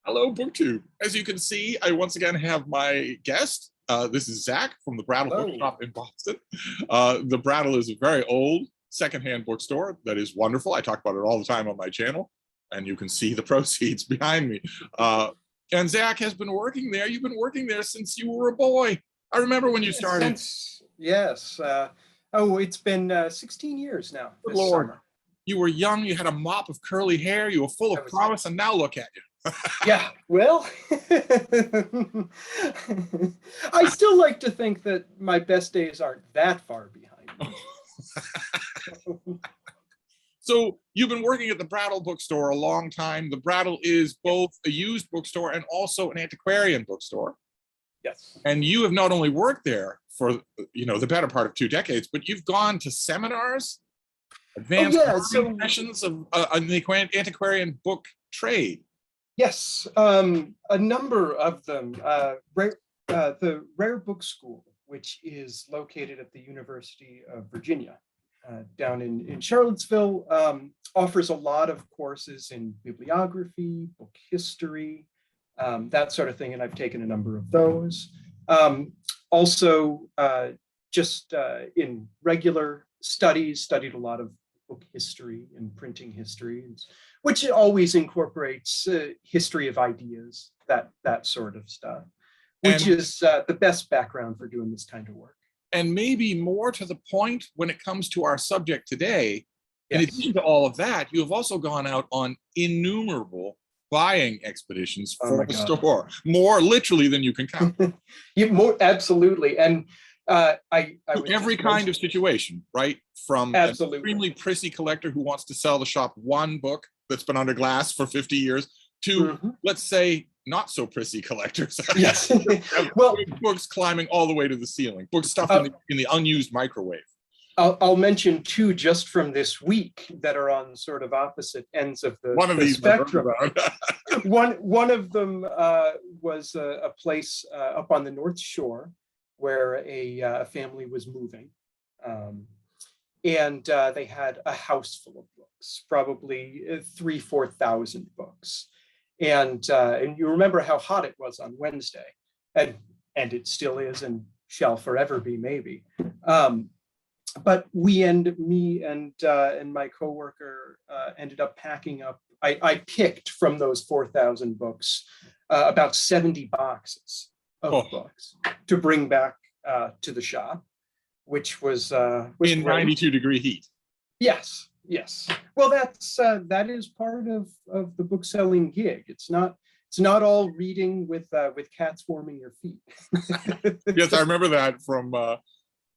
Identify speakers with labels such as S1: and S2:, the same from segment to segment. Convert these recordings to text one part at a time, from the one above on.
S1: Hello, BookTube. As you can see, I once again have my guest. This is Zach from the Brattle bookshop in Boston. The Brattle is a very old secondhand bookstore that is wonderful. I talk about it all the time on my channel, and you can see the proceeds behind me. And Zach has been working there. You've been working there since you were a boy. I remember when you started.
S2: Yes. It's been 16 years now.
S1: Good Lord. Summer. You were young, you had a mop of curly hair, you were full of promise, and now look at you.
S2: Yeah, well, I still like to think that my best days aren't that far behind me.
S1: So you've been working at the Brattle bookstore a long time. The Brattle is both a used bookstore and also an antiquarian bookstore.
S2: Yes.
S1: And you have not only worked there for the better part of 2 decades, but you've gone to seminars, advanced sessions of the antiquarian book trade.
S2: Yes, a number of them. The Rare Book School, which is located at the University of Virginia, down in Charlottesville, offers a lot of courses in bibliography, book history, that sort of thing, and I've taken a number of those. Also, just in regular studies, studied a lot of book history and printing history, which always incorporates history of ideas, that sort of stuff, which is the best background for doing this kind of work.
S1: And maybe more to the point when it comes to our subject today, in addition to all of that, you have also gone out on innumerable buying expeditions for the store, more literally than you can count.
S2: Absolutely. And
S1: every kind of situation, right? From an extremely prissy collector who wants to sell the shop one book that's been under glass for 50 years to, let's say, not so prissy collectors.
S2: Yes.
S1: Well, books climbing all the way to the ceiling, books stuffed in the unused microwave.
S2: I'll mention 2 just from this week that are on sort of opposite ends of the spectrum. One of them was a place up on the North Shore where a family was moving. And they had a house full of books, probably 3,000-4,000 books. And you remember how hot it was on Wednesday, and it still is and shall forever be, maybe. But me and my coworker ended up packing up. I picked from those 4,000 books about 70 boxes of books to bring back to the shop, which was in
S1: 92-degree heat.
S2: Yes. Well, that is part of the book selling gig. It's not all reading with cats warming your feet.
S1: Yes, I remember that from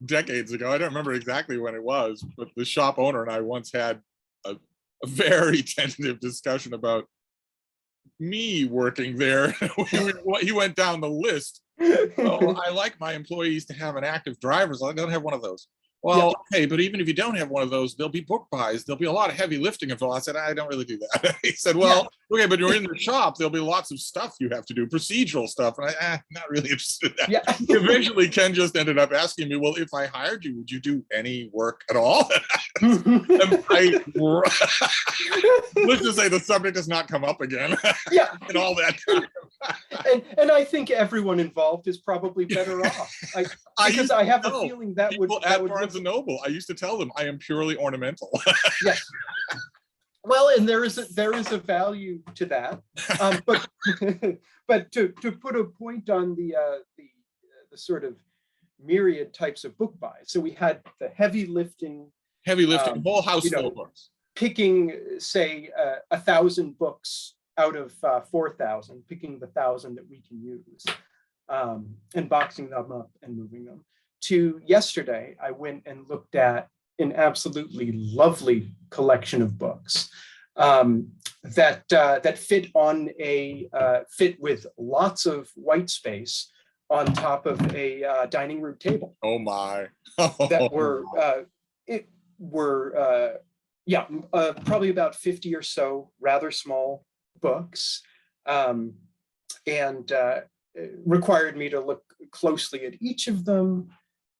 S1: decades ago. I don't remember exactly when it was, but the shop owner and I once had a very tentative discussion about me working there. He went down the list. Oh, I like my employees to have an active driver's license. I don't have one of those. Well, okay, but even if you don't have one of those, there'll be book buys. There'll be a lot of heavy lifting involved. I said, I don't really do that. He said, well, okay, but you're in the shop. There'll be lots of stuff you have to do, procedural stuff. And I'm not really interested in that. Eventually, Ken just ended up asking me, well, if I hired you, would you do any work at all? Let's just say the subject does not come up again. And all that time.
S2: And I think everyone involved is probably better off. Because I have a feeling that would
S1: Barnes & Noble. I used to tell them I am purely ornamental.
S2: Yes. Well, and there is a value to that. But to put a point on the sort of myriad types of book buys. So we had the heavy lifting,
S1: whole house full of books.
S2: Picking, say, 1,000 books out of 4,000, picking the 1,000 that we can use, and boxing them up and moving them. To yesterday, I went and looked at an absolutely lovely collection of books that fit with lots of white space on top of a dining room table.
S1: Oh my!
S2: That were probably about 50 or so rather small books, and required me to look closely at each of them,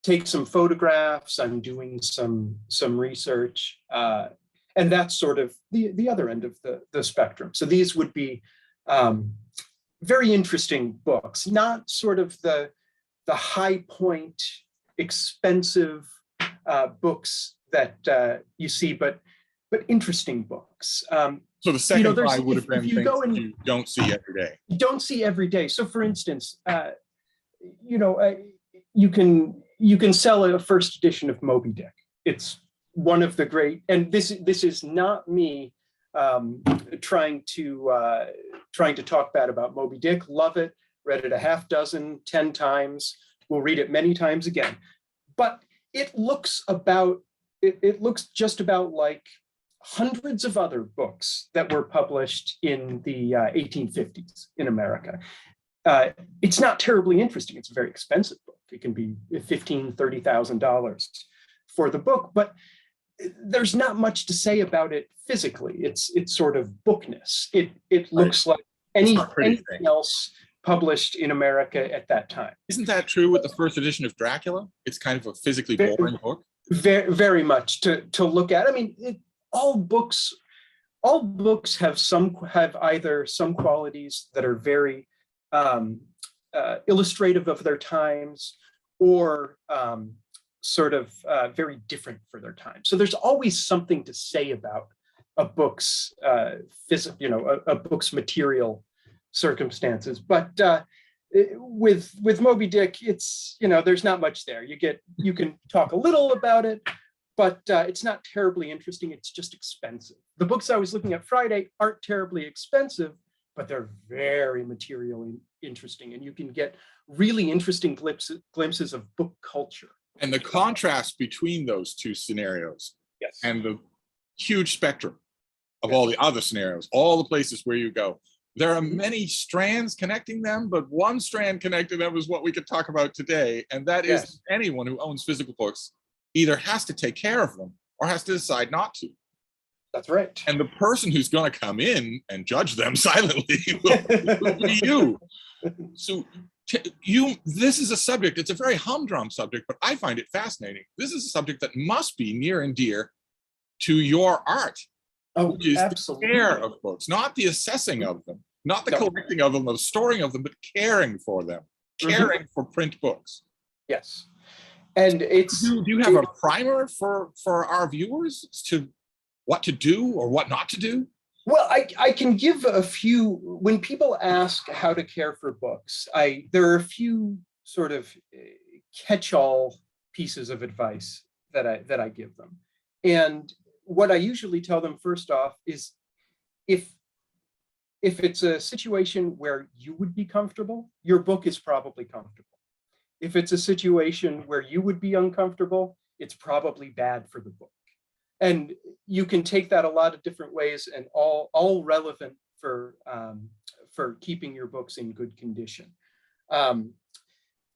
S2: take some photographs. I'm doing some research, and that's sort of the other end of the spectrum. So these would be Very interesting books, not sort of the high point, expensive books that you see, but interesting books.
S1: So the second
S2: there's-
S1: five would have
S2: if
S1: been
S2: you
S1: things
S2: go
S1: that
S2: in-
S1: you don't see every day.
S2: You don't see every day. So, for instance, you can sell a first edition of Moby Dick. It's one of the great, and this is not me trying to talk bad about Moby Dick. Love it. Read it a half dozen, 10 times. We'll read it many times again. But it looks just about like hundreds of other books that were published in the 1850s in America. It's not terribly interesting. It's a very expensive book. It can be $15,000, $30,000 for the book, but there's not much to say about it physically. It's sort of bookness. It looks like anything else published in America at that time.
S1: Isn't that true with the first edition of Dracula? It's kind of a physically boring book.
S2: Very, very much to look at. I mean, all books have either some qualities that are very illustrative of their times, or sort of very different for their time. So there's always something to say about a book's a book's material circumstances. But with Moby Dick, it's there's not much there. You can talk a little about it, but it's not terribly interesting. It's just expensive. The books I was looking at Friday aren't terribly expensive, but they're very materially interesting, and you can get really interesting glimpses of book culture.
S1: And the contrast between those two scenarios,
S2: yes,
S1: and the huge spectrum of all the other scenarios, all the places where you go. There are many strands connecting them, but one strand connecting them is what we could talk about today, and that is anyone who owns physical books either has to take care of them or has to decide not to.
S2: That's right.
S1: And the person who's going to come in and judge them silently will be you. So this is a subject, it's a very humdrum subject, but I find it fascinating. This is a subject that must be near and dear to your art, which is
S2: absolutely.
S1: The care of books, not the assessing of them, not the collecting of them, the storing of them, but caring for them, caring for print books.
S2: Yes. And it's...
S1: Do you have a primer for our viewers as to what to do or what not to do?
S2: Well, I can give a few. When people ask how to care for books, there are a few sort of catch-all pieces of advice that I give them. And what I usually tell them first off is, if it's a situation where you would be comfortable, your book is probably comfortable. If it's a situation where you would be uncomfortable, it's probably bad for the book. And you can take that a lot of different ways, and all relevant for keeping your books in good condition.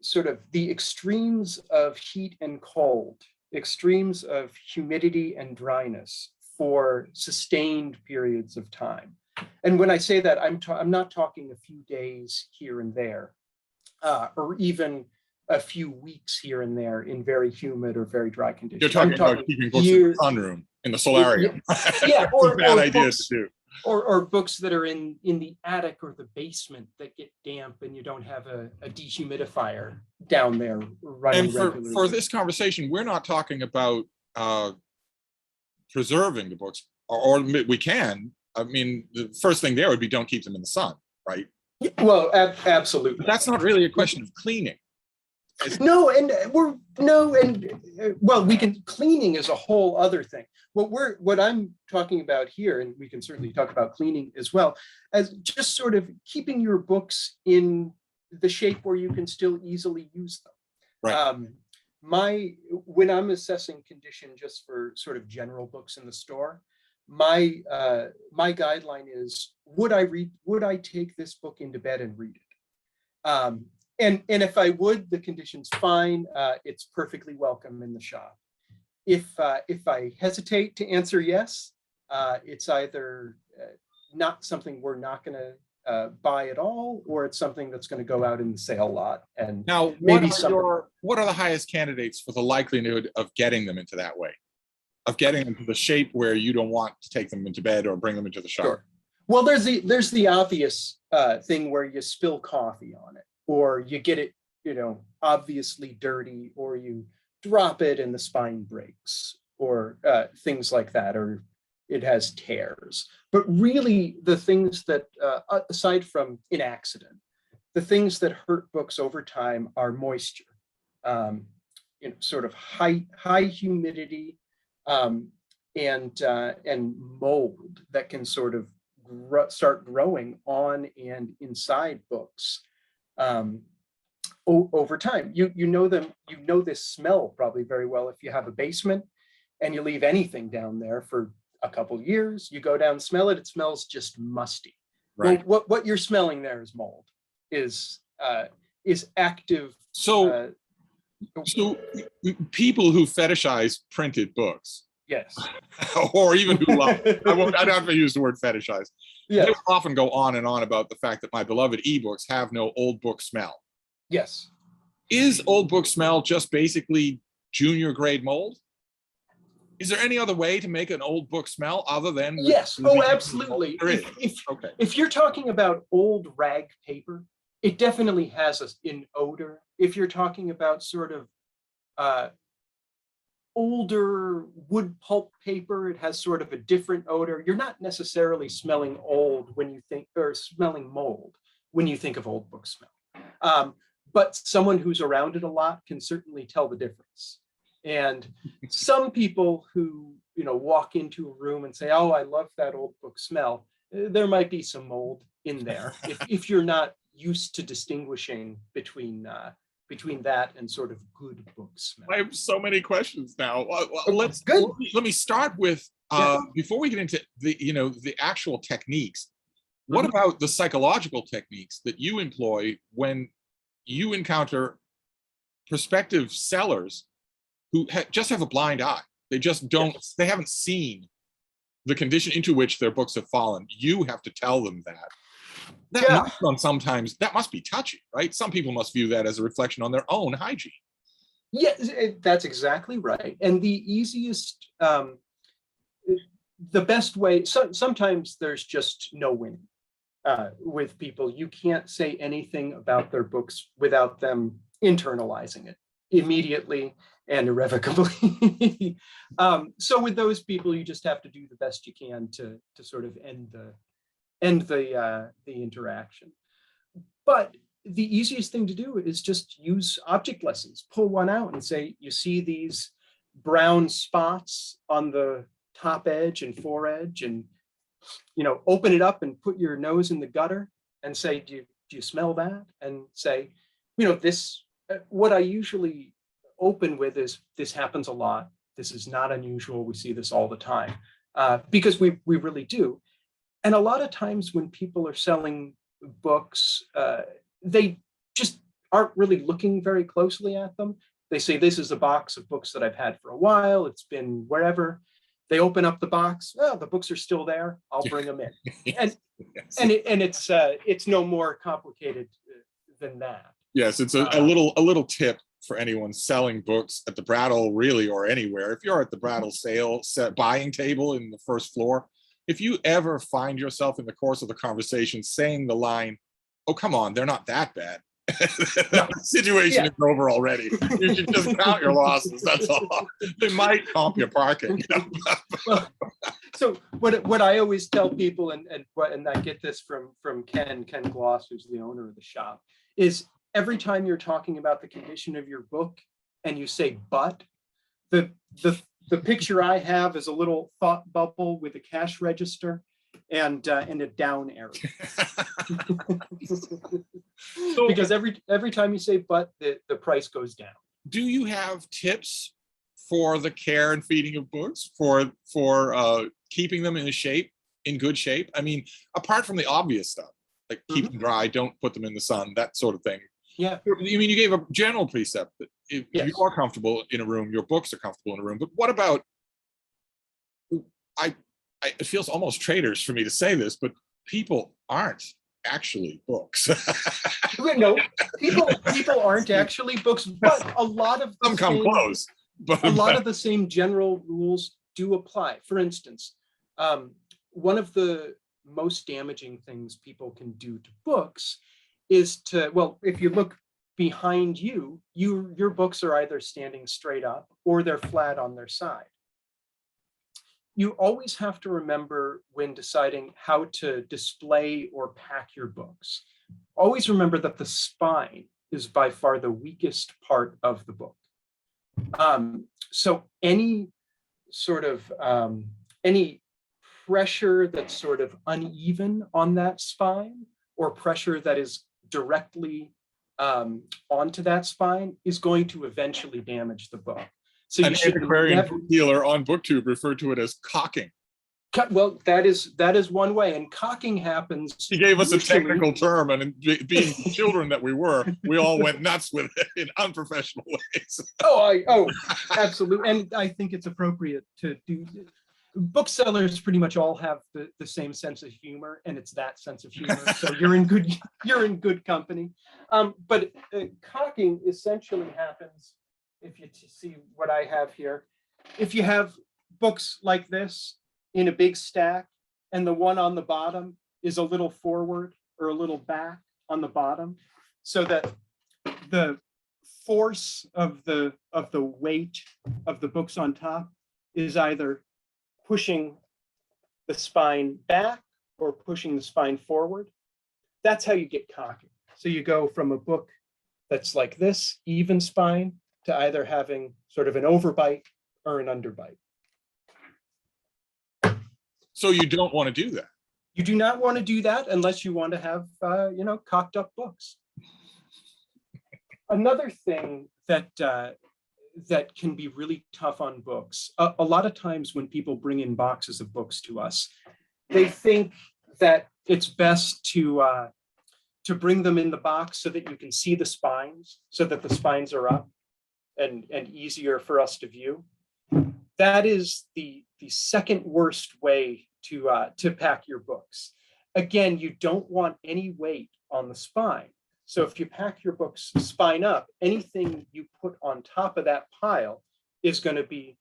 S2: Sort of the extremes of heat and cold, extremes of humidity and dryness for sustained periods of time. And when I say that, I'm not talking a few days here and there, or even a few weeks here and there in very humid or very dry conditions.
S1: You're talking about keeping books in the sunroom, in the solarium.
S2: Yeah,
S1: or bad idea to do.
S2: Or books that are in the attic or the basement that get damp, and you don't have a dehumidifier down there running regularly.
S1: And for this conversation, we're not talking about preserving the books, or we can. I mean, the first thing there would be don't keep them in the sun, right?
S2: Well, absolutely.
S1: But that's not really a question of cleaning.
S2: Cleaning is a whole other thing. What I'm talking about here, and we can certainly talk about cleaning as well, as just sort of keeping your books in the shape where you can still easily use them.
S1: Right.
S2: When I'm assessing condition just for sort of general books in the store, my guideline is, would I take this book into bed and read it? And if I would, the condition's fine. It's perfectly welcome in the shop. If I hesitate to answer yes, it's either not something we're not going to buy at all, or it's something that's going to go out in the sale lot. And
S1: now,
S2: maybe
S1: what are the highest candidates for the likelihood of getting them into that way, of getting them to the shape where you don't want to take them into bed or bring them into the shop?
S2: Sure. Well, there's the obvious thing where you spill coffee on it, or you get it, obviously dirty, or you drop it and the spine breaks, or things like that, or it has tears. But really, the things that, aside from an accident, the things that hurt books over time are moisture, sort of high humidity, and mold that can sort of start growing on and inside books over time. You know this smell probably very well if you have a basement and you leave anything down there for a couple years. You go down, smell it. It smells just musty.
S1: Right.
S2: Well, what you're smelling there is mold. Is active.
S1: So people who fetishize printed books,
S2: Yes,
S1: or even who love, I don't have to use the word fetishize.
S2: Yes.
S1: They will often go on and on about the fact that my beloved ebooks have no old book smell.
S2: Yes.
S1: Is old book smell just basically junior grade mold? Is there any other way to make an old book smell other than?
S2: Yes. Oh, absolutely.
S1: Okay.
S2: If you're talking about old rag paper, it definitely has an odor. If you're talking about sort of older wood pulp paper, it has sort of a different odor. You're not necessarily smelling old when you think, or smelling mold when you think of old book smell. But someone who's around it a lot can certainly tell the difference. And some people who, walk into a room and say, "Oh, I love that old book smell," there might be some mold in there if you're not used to distinguishing between that and sort of good book smell.
S1: I have so many questions now. Let me start with before we get into the actual techniques. What about the psychological techniques that you employ when you encounter prospective sellers who just have a blind eye? They just don't. Yes. They haven't seen the condition into which their books have fallen. You have to tell them that. That must be touchy, right? Some people must view that as a reflection on their own hygiene.
S2: Yeah, that's exactly right. And the easiest, the best way, sometimes there's just no winning with people. You can't say anything about their books without them internalizing it immediately and irrevocably. So with those people, you just have to do the best you can to sort of end the interaction. But the easiest thing to do is just use object lessons. Pull one out and say, you see these brown spots on the top edge and foredge, and open it up and put your nose in the gutter and say, do you smell that? And say, this, what I usually open with is, this happens a lot. This is not unusual. We see this all the time, because we really do. And a lot of times when people are selling books, they just aren't really looking very closely at them. They say, this is a box of books that I've had for a while. It's been wherever. They open up the box. Oh, the books are still there. I'll bring them in. And it's no more complicated than that.
S1: Yes, it's a little tip for anyone selling books at the Brattle, really, or anywhere. If you're at the Brattle buying table in the first floor, if you ever find yourself in the course of the conversation saying the line, "Oh, come on, they're not that bad," the situation is over already. You should just count your losses. That's all. They might comp your parking.
S2: Well, so what I always tell people, and I get this from Ken Gloss, who's the owner of the shop, is every time you're talking about the condition of your book and you say "but," the picture I have is a little thought bubble with a cash register and a down arrow. Because every time you say "but," the price goes down.
S1: Do you have tips for the care and feeding of books, for keeping them in good shape? I mean, apart from the obvious stuff, like keep them dry, don't put them in the sun, that sort of thing.
S2: Yeah.
S1: You mean, you gave a general precept that if you are comfortable in a room, your books are comfortable in a room. But what about, it feels almost traitors for me to say this, but people aren't actually books.
S2: No, people aren't actually books, but a lot of
S1: some come close. But
S2: a lot of the same general rules do apply. For instance, one of the most damaging things people can do to books is to, well, if you look behind you, your books are either standing straight up or they're flat on their side. You always have to remember when deciding how to display or pack your books, always remember that the spine is by far the weakest part of the book. So any sort of, any pressure that's sort of uneven on that spine or pressure that is directly onto that spine is going to eventually damage the book. So
S1: an antiquarian book dealer on BookTube referred to it as cocking.
S2: Well, that is one way, and cocking happens.
S1: He gave us a technical term, and being children that we were, we all went nuts with it in unprofessional ways.
S2: Oh, absolutely, and I think it's appropriate to do. Booksellers pretty much all have the same sense of humor, and it's that sense of humor. So you're in good company. But cocking essentially happens, if you see what I have here, if you have books like this in a big stack, and the one on the bottom is a little forward or a little back on the bottom, so that the force of the weight of the books on top is either pushing the spine back or pushing the spine forward. That's how you get cocking. So you go from a book that's like this, even spine, to either having sort of an overbite or an underbite.
S1: So you don't want to do that.
S2: You do not want to do that unless you want to have, cocked up books. Another thing that that can be really tough on books, a lot of times when people bring in boxes of books to us, they think that it's best to bring them in the box so that you can see the spines, so that the spines are up and easier for us to view. That is the second worst way to pack your books. Again, you don't want any weight on the spine. So if you pack your books spine up, anything you put on top of that pile is going to be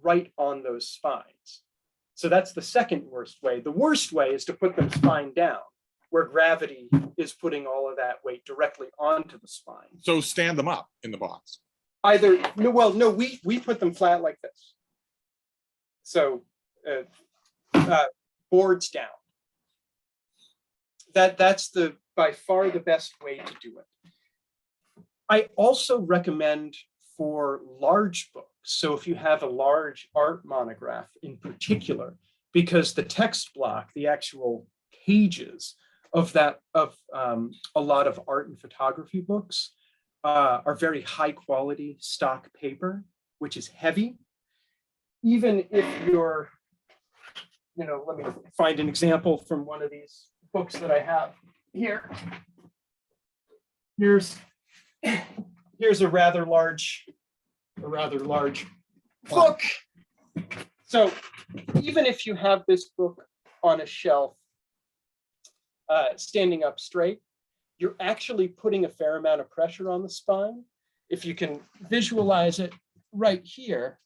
S2: right on those spines. So that's the second worst way. The worst way is to put them spine down, where gravity is putting all of that weight directly onto the spine.
S1: So stand them up in the box.
S2: We put them flat like this. So boards down. That's by far the best way to do it. I also recommend for large books. So if you have a large art monograph in particular, because the text block, the actual pages of a lot of art and photography books are very high quality stock paper, which is heavy. Even if you're, let me find an example from one of these books that I have here. Here's a rather large book. So even if you have this book on a shelf standing up straight, you're actually putting a fair amount of pressure on the spine. If you can visualize it right here,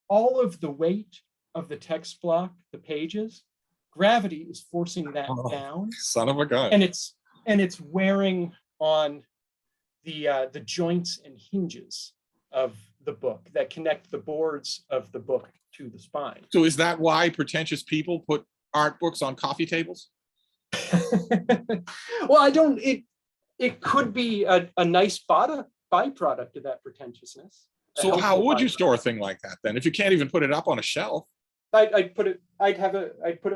S2: all of the weight of the text block, the pages, gravity is forcing that down.
S1: Son of a gun.
S2: And it's wearing on the joints and hinges of the book that connect the boards of the book to the spine. So
S1: is that why pretentious people put art books on coffee tables?
S2: Well, it could be a nice byproduct of that pretentiousness.
S1: So how would you store a thing like that then? If you can't even put it up on a shelf?
S2: I'd put it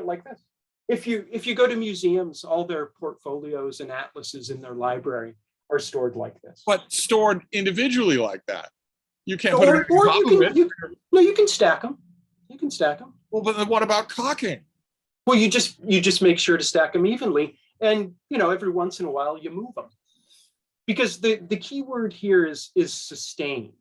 S2: like this. If you go to museums, all their portfolios and atlases in their library are stored like this.
S1: But stored individually like that. You can't put it on top of it.
S2: You can stack them. You can stack them.
S1: Well, but then what about cocking?
S2: Well, you just make sure to stack them evenly, and every once in a while you move them, because the key word here is sustained.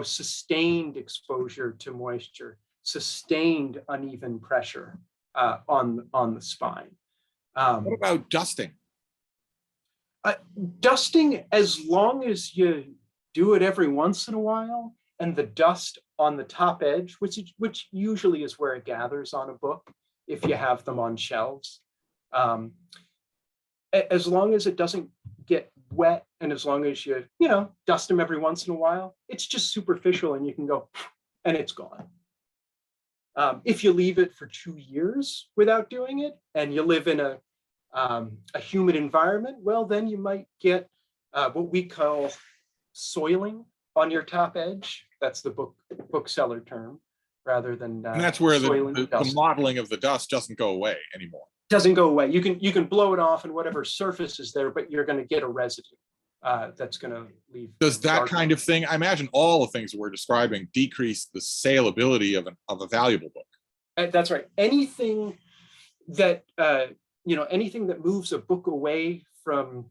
S2: Sustained exposure to moisture, sustained uneven pressure on the spine.
S1: What about dusting?
S2: Dusting, as long as you do it every once in a while, and the dust on the top edge, which usually is where it gathers on a book, if you have them on shelves. As long as it doesn't get wet, and as long as you dust them every once in a while, it's just superficial and you can go and it's gone. If you leave it for 2 years without doing it, and you live in a humid environment, well, then you might get what we call soiling on your top edge. That's the bookseller term, rather than
S1: And that's where
S2: the
S1: the modeling of the dust doesn't go away anymore.
S2: Doesn't go away. You can blow it off and whatever surface is there, but you're going to get a residue that's going to leave.
S1: Does that kind of thing, I imagine all the things that we're describing, decrease the saleability of a valuable book?
S2: That's right. Anything that anything that moves a book away from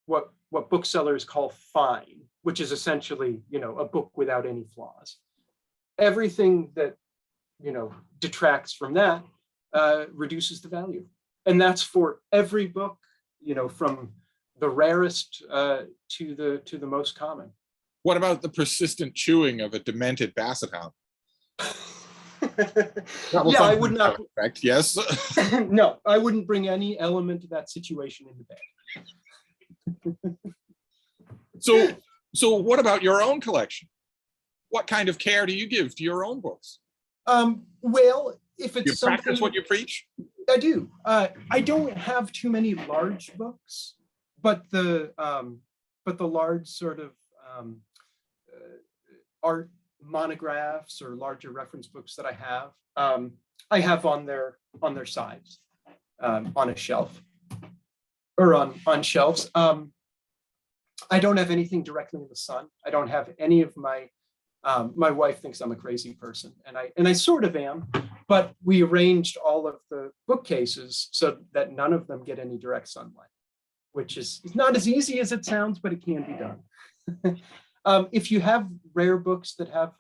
S2: what booksellers call fine, which is essentially a book without any flaws. Everything that detracts from that reduces the value, and that's for every book, from the rarest to the most common.
S1: What about the persistent chewing of a demented basset hound?
S2: Yeah, I would not.
S1: Correct. Yes.
S2: No, I wouldn't bring any element of that situation into bed.
S1: So what about your own collection? What kind of care do you give to your own books?
S2: Well, if it's
S1: you practice what you preach?
S2: I do. I don't have too many large books, but the large sort of art monographs or larger reference books that I have on their sides, on a shelf or on shelves. I don't have anything directly in the sun. I don't have any of my wife thinks I'm a crazy person, and I sort of am, but we arranged all of the bookcases so that none of them get any direct sunlight, which is not as easy as it sounds, but it can be done. If you have rare books that have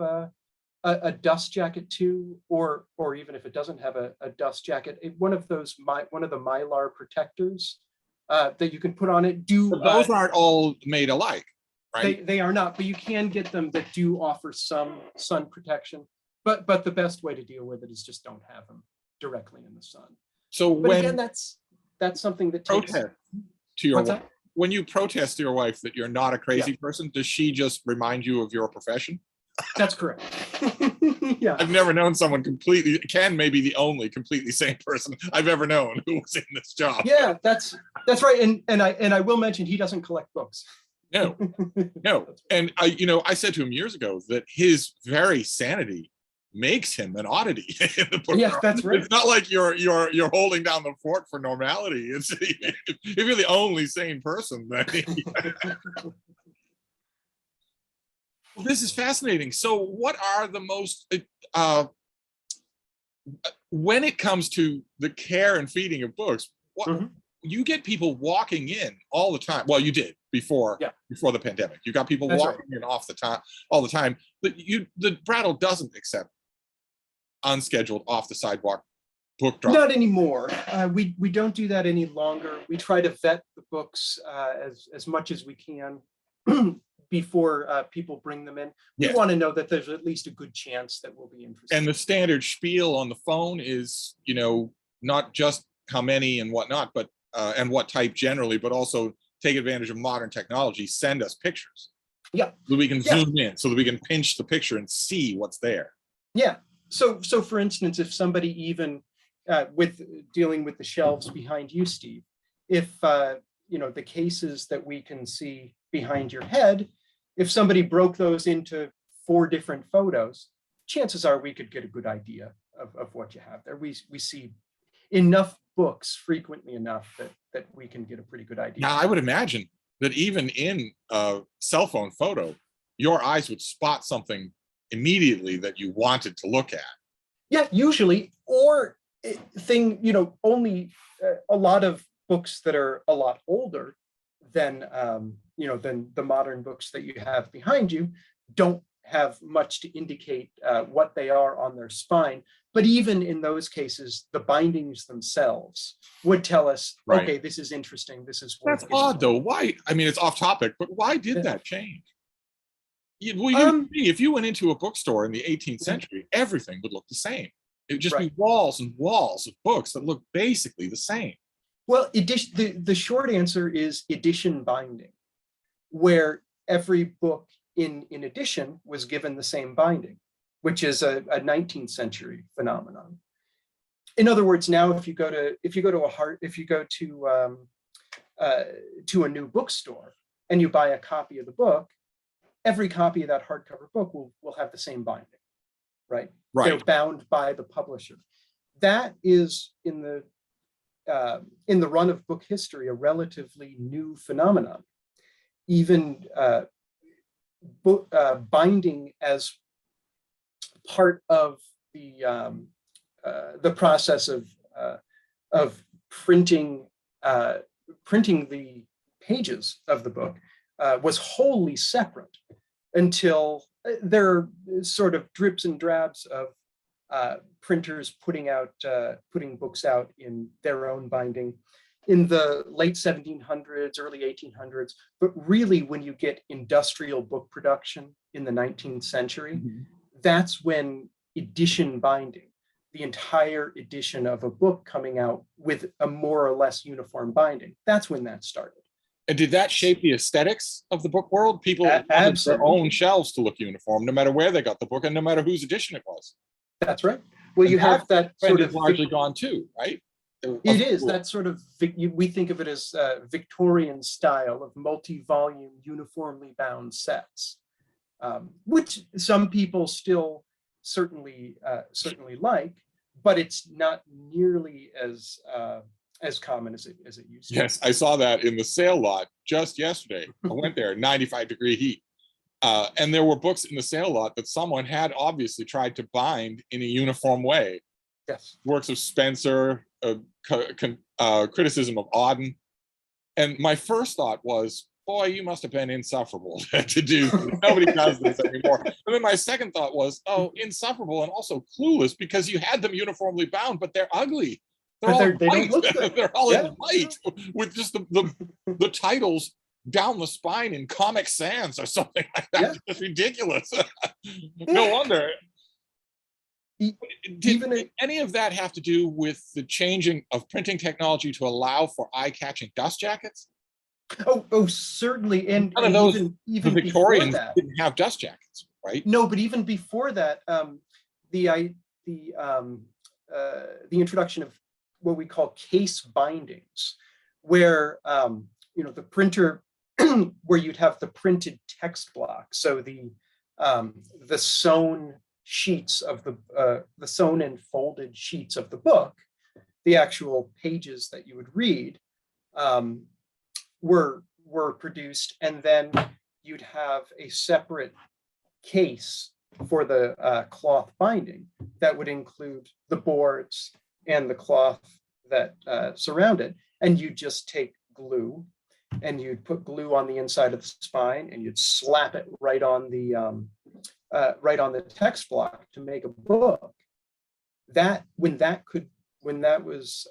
S2: a dust jacket too, or even if it doesn't have a dust jacket, one of the Mylar protectors that you can put on it
S1: But those aren't all made alike, right?
S2: They are not, but you can get them that do offer some sun protection. But the best way to deal with it is just don't have them directly in the sun.
S1: So
S2: but again, that's something that takes
S1: to your wife, when you protest to your wife that you're not a crazy person, does she just remind you of your profession?
S2: That's correct. Yeah.
S1: I've never known someone completely, Ken may be the only completely sane person I've ever known who was in this job.
S2: Yeah, that's right. And I will mention he doesn't collect books.
S1: No. And I said to him years ago that his very sanity makes him an oddity in the book.
S2: Yes, that's right.
S1: It's not like you're holding down the fort for normality. It's if you're the only sane person, then well, this is fascinating. So what are the most when it comes to the care and feeding of books, you get people walking in all the time. Well, you did before the pandemic. You got people walking in all the time. But the Brattle doesn't accept unscheduled off the sidewalk book drop.
S2: Not anymore. We don't do that any longer. We try to vet the books as much as we can before people bring them in. We want to know that there's at least a good chance that we'll be interested.
S1: And the standard spiel on the phone is, not just how many and whatnot, but and what type generally, but also take advantage of modern technology. Send us pictures.
S2: Yeah.
S1: So we can zoom in, so that we can pinch the picture and see what's there.
S2: Yeah. So for instance, if somebody even with dealing with the shelves behind you, Steve, if the cases that we can see behind your head, if somebody broke those into 4 different photos, chances are we could get a good idea of what you have there. We see enough books frequently enough that we can get a pretty good idea.
S1: Now, I would imagine that even in a cell phone photo, your eyes would spot something immediately that you wanted to look at.
S2: Yeah, usually, or only a lot of books that are a lot older than the modern books that you have behind you don't have much to indicate what they are on their spine. But even in those cases, the bindings themselves would tell us, okay, this is interesting. This is
S1: that's odd, though. Why? I mean, it's off topic, but why did that change? If you went into a bookstore in the 18th century, everything would look the same. It would just
S2: Right.
S1: be walls and walls of books that look basically the same.
S2: Well, the short answer is edition binding, where every book in edition was given the same binding, which is a 19th century phenomenon. In other words, now if you go to a new bookstore and you buy a copy of the book, every copy of that hardcover book will have the same binding, right?
S1: Right.
S2: They're bound by the publisher. That is in the run of book history a relatively new phenomenon. Even binding as part of the process of printing the pages of the book was wholly separate until there are sort of drips and drabs of printers putting books out in their own binding in the late 1700s, early 1800s. But really, when you get industrial book production in the 19th century, that's when edition binding, the entire edition of a book coming out with a more or less uniform binding, that's when that started.
S1: And did that shape the aesthetics of the book world? People wanted their own shelves to look uniform, no matter where they got the book and no matter whose edition it was.
S2: That's right. Well, you have that sort of
S1: largely gone too, right?
S2: It is that sort of, we think of it as Victorian style of multi-volume, uniformly bound sets, which some people still certainly like, but it's not nearly as common as it used to.
S1: Yes, I saw that in the sale lot just yesterday. I went there, 95-degree heat. And there were books in the sale lot that someone had obviously tried to bind in a uniform way.
S2: Yes.
S1: Works of Spencer, criticism of Auden. And my first thought was, boy, you must have been insufferable to do. Nobody does this anymore. And then my second thought was, oh, insufferable and also clueless, because you had them uniformly bound, but they're ugly. They don't look good. They're all in white with just the titles down the spine in Comic Sans or something like that. Yeah. It's ridiculous. No wonder. Did any of that have to do with the changing of printing technology to allow for eye-catching dust jackets?
S2: Oh, certainly. And
S1: none of those,
S2: even
S1: the Victorians
S2: before that,
S1: didn't have dust jackets, right?
S2: No, but even before that, the introduction of what we call case bindings, where the printer, where you'd have the printed text block, so the sewn sheets of the sewn and folded sheets of the book, the actual pages that you would read, were produced, and then you'd have a separate case for the cloth binding that would include the boards and the cloth that surround it, and you just take glue and you'd put glue on the inside of the spine and you'd slap it right on the text block to make a book. When that was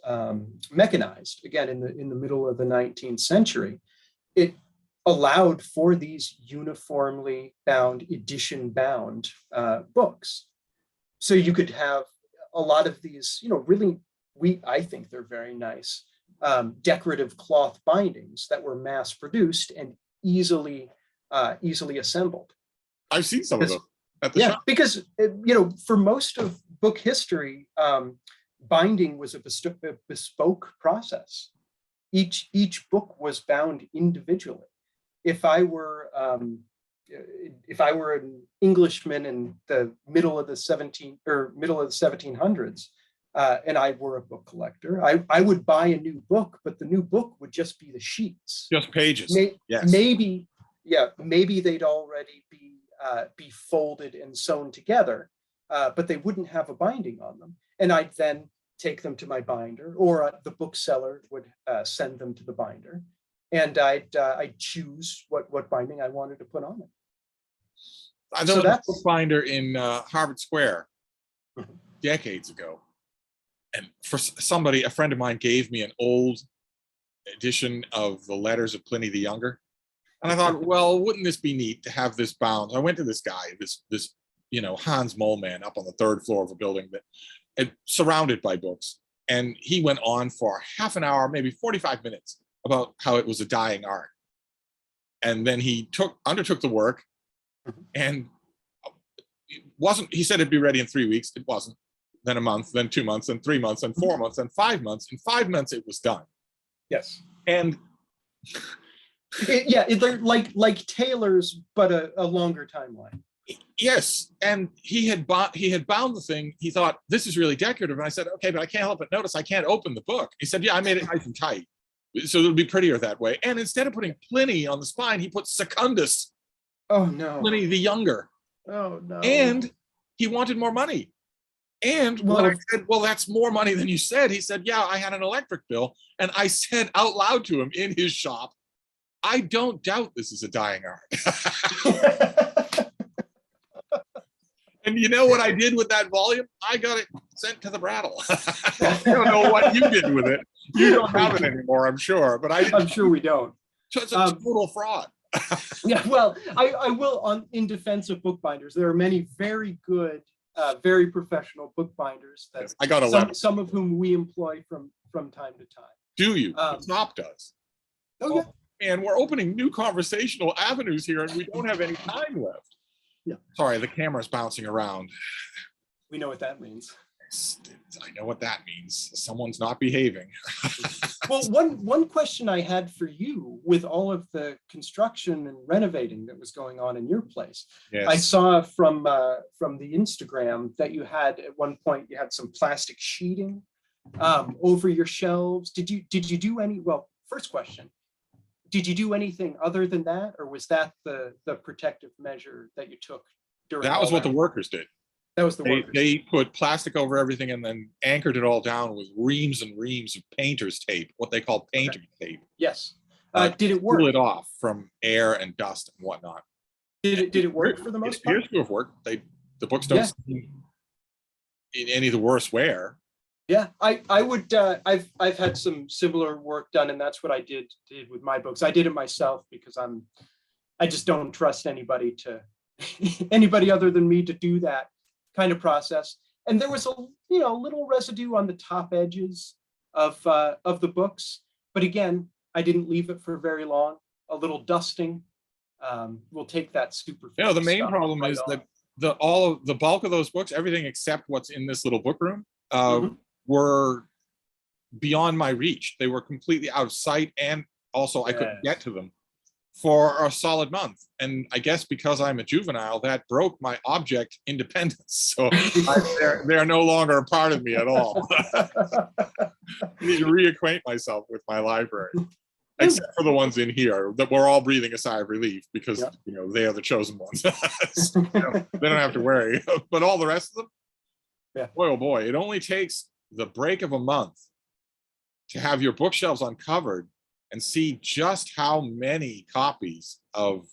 S2: mechanized, again in the middle of the 19th century, it allowed for these uniformly bound, edition bound books. So you could have a lot of these, really, I think they're very nice decorative cloth bindings that were mass produced and easily assembled.
S1: I've seen some of them at the shop.
S2: Because for most of book history, binding was a bespoke process. Each book was bound individually. If I were an Englishman in the middle of the 1700s, and I were a book collector, I would buy a new book, but the new book would just be the sheets,
S1: just pages.
S2: Yes. Maybe they'd already be folded and sewn together, but they wouldn't have a binding on them. And I'd then take them to my binder, or the bookseller would send them to the binder, and I'd choose what binding I wanted to put on it.
S1: There was a bookbinder in Harvard Square decades ago, and for a friend of mine gave me an old edition of the Letters of Pliny the Younger, and I thought, well, wouldn't this be neat to have this bound? I went to this guy, this Hans Mollman, up on the third floor of a building that and surrounded by books. And he went on for half an hour, maybe 45 minutes, about how it was a dying art. And then he undertook the work, and he said it'd be ready in 3 weeks. It wasn't. Then a month, then 2 months, then 3 months, then 4 months, then 5 months. In 5 months, it was done.
S2: Yes.
S1: And
S2: they're like Taylor's, but a longer timeline.
S1: yes, and he had bound the thing. He thought, this is really decorative, and I said, okay, but I can't help but notice I can't open the book. He said, yeah, I made it nice and tight, so it'll be prettier that way. And instead of putting Pliny on the spine, he put Secundus.
S2: Oh no,
S1: Pliny the Younger.
S2: Oh no.
S1: And he wanted more money. And when I said, well, that's more money than you said, he said, yeah, I had an electric bill. And I said out loud to him in his shop, I don't doubt this is a dying art. And you know what I did with that volume? I got it sent to the Brattle. I don't know what you did with it. You don't have it anymore, I'm sure. But
S2: I'm sure we don't.
S1: So it's a total fraud.
S2: Yeah, well, I will, in defense of bookbinders, there are many very good, very professional bookbinders that
S1: I got
S2: some of whom we employ from time to time.
S1: Do you? Top does.
S2: Oh yeah.
S1: And we're opening new conversational avenues here, and we don't have any time left.
S2: Yeah.
S1: Sorry, the camera's bouncing around.
S2: We know what that means.
S1: I know what that means. Someone's not behaving.
S2: Well, one question I had for you with all of the construction and renovating that was going on in your place,
S1: yes.
S2: I saw from the Instagram that you had at one point you had some plastic sheeting over your shelves. Did you do any? Well, first question. Did you do anything other than that, or was that the protective measure that you took during?
S1: That was what the workers did.
S2: That was the workers.
S1: They put plastic over everything and then anchored it all down with reams and reams of painter's tape, what they call painter's tape.
S2: Yes. Did it work?
S1: Cool it off from air and dust and whatnot.
S2: Did it work for the most part?
S1: It appears to have worked. The books don't seem in any of the worst wear.
S2: Yeah, I would. I've had some similar work done, and that's what I did with my books. I did it myself because I just don't trust anybody other than me to do that kind of process. And there was a little residue on the top edges of the books, but again, I didn't leave it for very long. A little dusting will take that superficial.
S1: The main problem is that the bulk of those books, everything except what's in this little book room, were beyond my reach. They were completely out of sight, and also I couldn't get to them for a solid month. And I guess because I'm a juvenile, that broke my object independence. So they're no longer a part of me at all. I need to reacquaint myself with my library, except for the ones in here that we're all breathing a sigh of relief because they are the chosen ones. So, they don't have to worry. But all the rest of them, boy, oh boy, it only takes the break of a month to have your bookshelves uncovered and see just how many copies of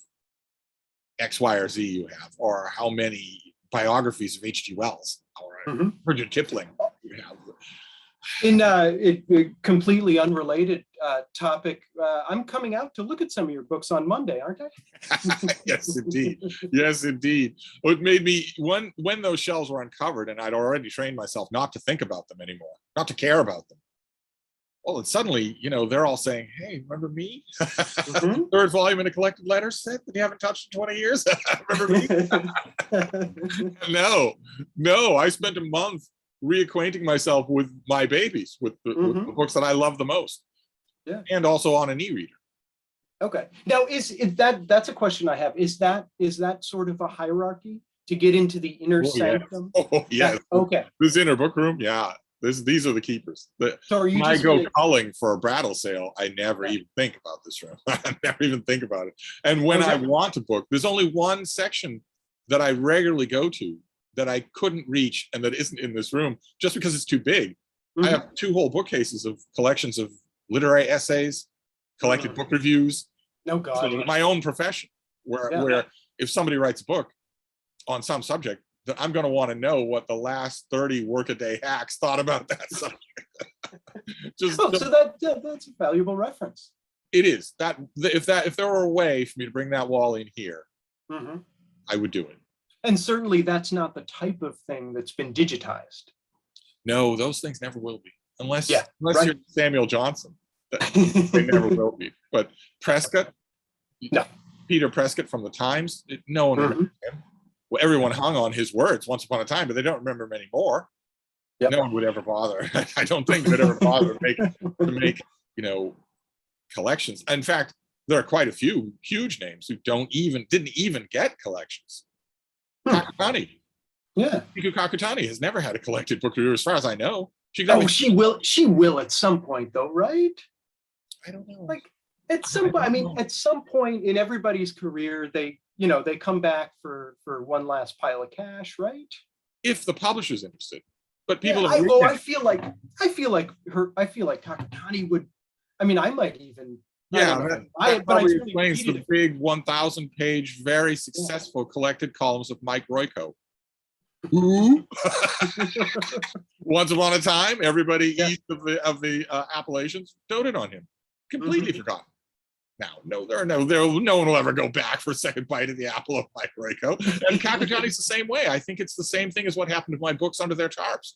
S1: X, Y, or Z you have, or how many biographies of H.G. Wells or Rudyard Kipling you have.
S2: In a completely unrelated topic, I'm coming out to look at some of your books on Monday, aren't I?
S1: Yes, indeed. Yes, indeed. It made me, when those shelves were uncovered, and I'd already trained myself not to think about them anymore, not to care about them. Well, and suddenly, they're all saying, hey, remember me? Third volume in a collected letters set that you haven't touched in 20 years? Remember me? No, I spent a month reacquainting myself with my babies, with the books that I love the most. Yeah. And also on an e-reader. Okay. Now,
S2: that's a question I have. Is that sort of a hierarchy to get into the inner sanctum?
S1: Oh, yes.
S2: Okay.
S1: This inner book room, yeah. These are the keepers. So when I go culling for a Brattle sale, I never even think about this room. I never even think about it. And when I want a book, there's only one section that I regularly go to that I couldn't reach and that isn't in this room just because it's too big. I have 2 whole bookcases of collections of literary essays, collected book reviews.
S2: No God.
S1: So my own profession, where if somebody writes a book on some subject, that I'm going to want to know what the last 30 workaday hacks thought about that subject.
S2: So that's a valuable reference.
S1: It is. If there were a way for me to bring that wall in here, I would do it.
S2: And certainly that's not the type of thing that's been digitized.
S1: No, those things never will be, unless
S2: Yeah,
S1: unless
S2: right.
S1: you're Samuel Johnson. They never will be. But Prescott,
S2: No.
S1: Peter Prescott from the Times, no one remembers him. Well, everyone hung on his words once upon a time, but they don't remember him anymore.
S2: Yep.
S1: No one would ever bother. I don't think they'd ever bother to make collections. In fact, there are quite a few huge names who didn't even get collections. Kakutani.
S2: Yeah.
S1: Miku Kakutani has never had a collected book review, as far as I know.
S2: She will. She will at some point, though, right?
S1: I don't know.
S2: Like at some point. I mean, at some point in everybody's career, they come back for one last pile of cash, right?
S1: If the publisher's interested, but people.
S2: Yeah, I feel like Kakutani would. I mean, I might even.
S1: Yeah, that probably explains the big 1,000-page, very successful collected columns of Mike Royko. Who? Once upon a time, everybody east of the Appalachians doted on him. Completely forgotten. Now, no one will ever go back for a second bite of the apple of Mike Royko. And Kakutani's the same way. I think it's the same thing as what happened to my books under their tarps.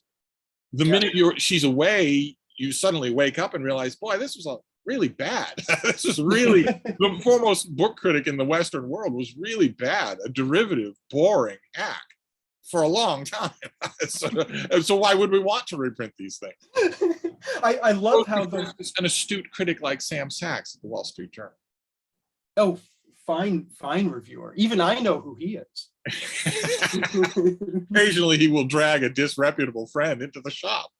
S1: The minute she's away, you suddenly wake up and realize, boy, this was really bad. This is really the foremost book critic in the Western world was really bad, a derivative, boring hack for a long time. So why would we want to reprint these things?
S2: I love how
S1: an astute critic like Sam Sachs at the Wall Street Journal.
S2: Oh, fine reviewer. Even I know who he is.
S1: Occasionally he will drag a disreputable friend into the shop.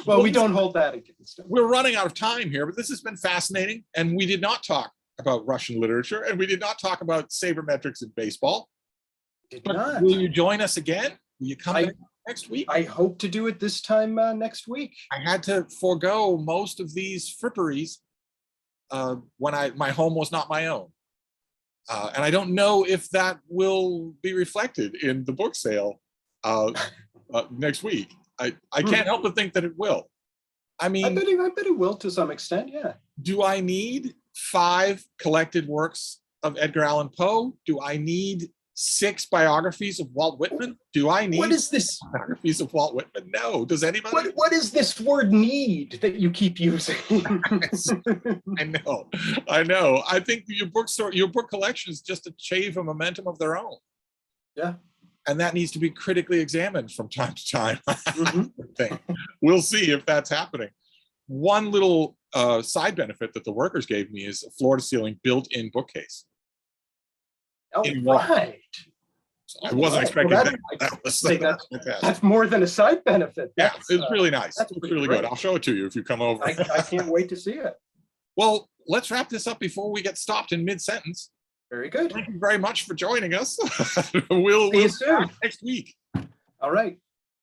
S2: Well, we don't hold that against him.
S1: We're running out of time here, but this has been fascinating. And we did not talk about Russian literature, and we did not talk about sabermetrics in baseball. Will you join us again? Will you come back next week?
S2: I hope to do it this time next week.
S1: I had to forego most of these fripperies when my home was not my own. And I don't know if that will be reflected in the book sale next week. I can't help but think that it will. I mean, I
S2: bet it will to some extent, yeah.
S1: Do I need 5 collected works of Edgar Allan Poe? Do I need 6 biographies of Walt Whitman? Do I need
S2: what is this?
S1: Biographies of Walt Whitman? No. Does anybody?
S2: What is this word "need" that you keep using?
S1: I know. I think your book collection is just achieve a momentum of their own.
S2: Yeah.
S1: And that needs to be critically examined from time to time. We'll see if that's happening. One little side benefit that the workers gave me is a floor-to-ceiling built-in bookcase.
S2: Oh, right.
S1: I wasn't expecting that.
S2: That's more than a side benefit.
S1: Yeah, it's really nice. It's really good. I'll show it to you if you come over.
S2: I can't wait to see it.
S1: Well, let's wrap this up before we get stopped in mid-sentence.
S2: Very good.
S1: Thank you very much for joining us. We'll see you soon next week.
S2: All right.